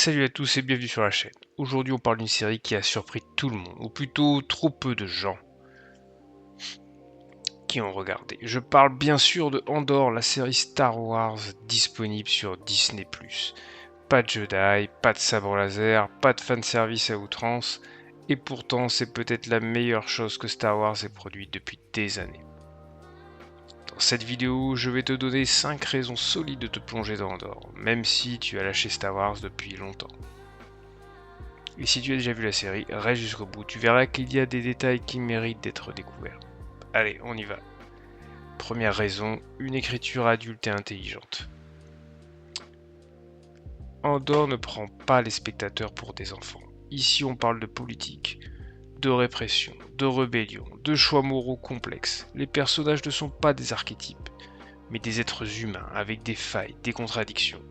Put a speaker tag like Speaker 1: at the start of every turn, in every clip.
Speaker 1: Salut à tous et bienvenue sur la chaîne. Aujourd'hui on parle d'une série qui a surpris tout le monde, ou plutôt trop peu de gens qui ont regardé. Je parle bien sûr de Andor, la série Star Wars disponible sur Disney+. Pas de Jedi, pas de sabre laser, pas de fanservice à outrance, et pourtant c'est peut-être la meilleure chose que Star Wars ait produite depuis des années. Dans cette vidéo, je vais te donner 5 raisons solides de te plonger dans Andor, même si tu as lâché Star Wars depuis longtemps. Et si tu as déjà vu la série, reste jusqu'au bout, tu verras qu'il y a des détails qui méritent d'être découverts. Allez, on y va. Première raison, une écriture adulte et intelligente. Andor ne prend pas les spectateurs pour des enfants. Ici on parle de politique, de répression, de rébellion, de choix moraux complexes. Les personnages ne sont pas des archétypes, mais des êtres humains avec des failles, des contradictions.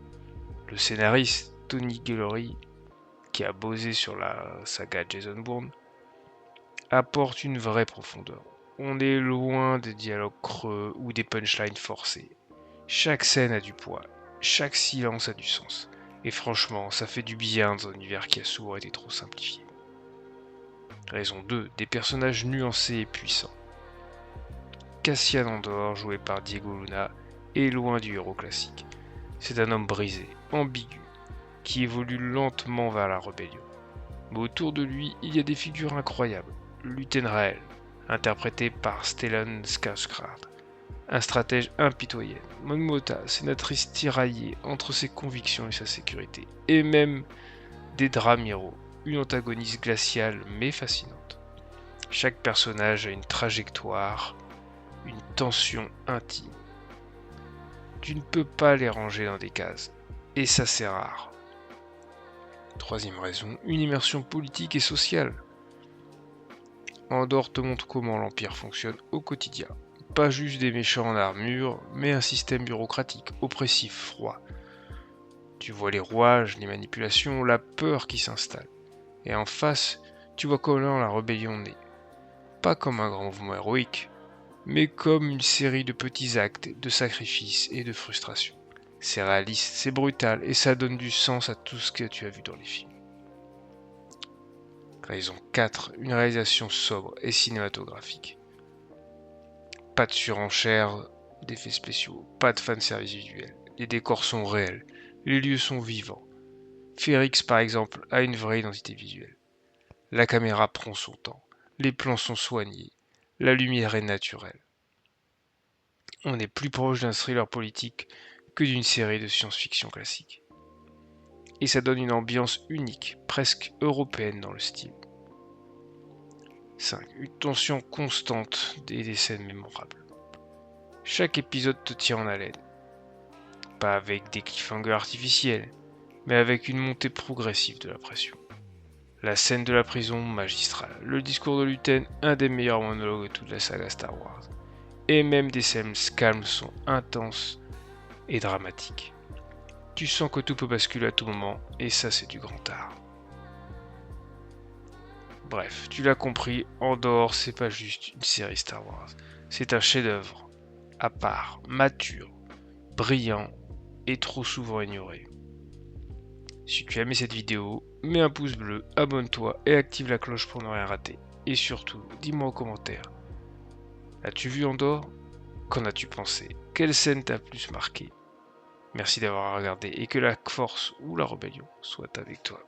Speaker 1: Le scénariste, Tony Gilroy, qui a bossé sur la saga Jason Bourne, apporte une vraie profondeur. On est loin des dialogues creux ou des punchlines forcées. Chaque scène a du poids, chaque silence a du sens. Et franchement, ça fait du bien dans un univers qui a souvent été trop simplifié. Raison 2, des personnages nuancés et puissants. Cassian Andor, joué par Diego Luna, est loin du héros classique. C'est un homme brisé, ambigu, qui évolue lentement vers la rébellion. Mais autour de lui, il y a des figures incroyables. Luten Rael, interprété par Stellan Skarsgård, un stratège impitoyable. Mon Mothma, sénatrice tiraillée entre ses convictions et sa sécurité. Et même Dedra Meero, une antagoniste glaciale mais fascinante. Chaque personnage a une trajectoire, une tension intime. Tu ne peux pas les ranger dans des cases. Et ça c'est rare. Troisième raison, une immersion politique et sociale. Andor te montre comment l'Empire fonctionne au quotidien. Pas juste des méchants en armure, mais un système bureaucratique, oppressif, froid. Tu vois les rouages, les manipulations, la peur qui s'installe. Et en face, tu vois comment la rébellion naît. Pas comme un grand mouvement héroïque, mais comme une série de petits actes, de sacrifices et de frustrations. C'est réaliste, c'est brutal, et ça donne du sens à tout ce que tu as vu dans les films. Raison 4, une réalisation sobre et cinématographique. Pas de surenchère d'effets spéciaux, pas de fanservice visuel. Les décors sont réels, les lieux sont vivants. Ferrix par exemple a une vraie identité visuelle. La caméra prend son temps, les plans sont soignés, la lumière est naturelle. On est plus proche d'un thriller politique que d'une série de science-fiction classique. Et ça donne une ambiance unique, presque européenne dans le style. 5. Une tension constante et des scènes mémorables. Chaque épisode te tient en haleine. Pas avec des cliffhangers artificiels, mais avec une montée progressive de la pression. La scène de la prison, magistrale. Le discours de Luten, un des meilleurs monologues de toute la saga Star Wars. Et même des scènes calmes sont intenses et dramatiques. Tu sens que tout peut basculer à tout moment, et ça c'est du grand art. Bref, tu l'as compris, Andor c'est pas juste une série Star Wars. C'est un chef-d'œuvre, à part, mature, brillant et trop souvent ignoré. Si tu as aimé cette vidéo, mets un pouce bleu, abonne-toi et active la cloche pour ne rien rater. Et surtout, dis-moi en commentaire. As-tu vu Andor? Qu'en as-tu pensé? Quelle scène t'a plus marqué? Merci d'avoir regardé et que la force ou la rébellion soit avec toi.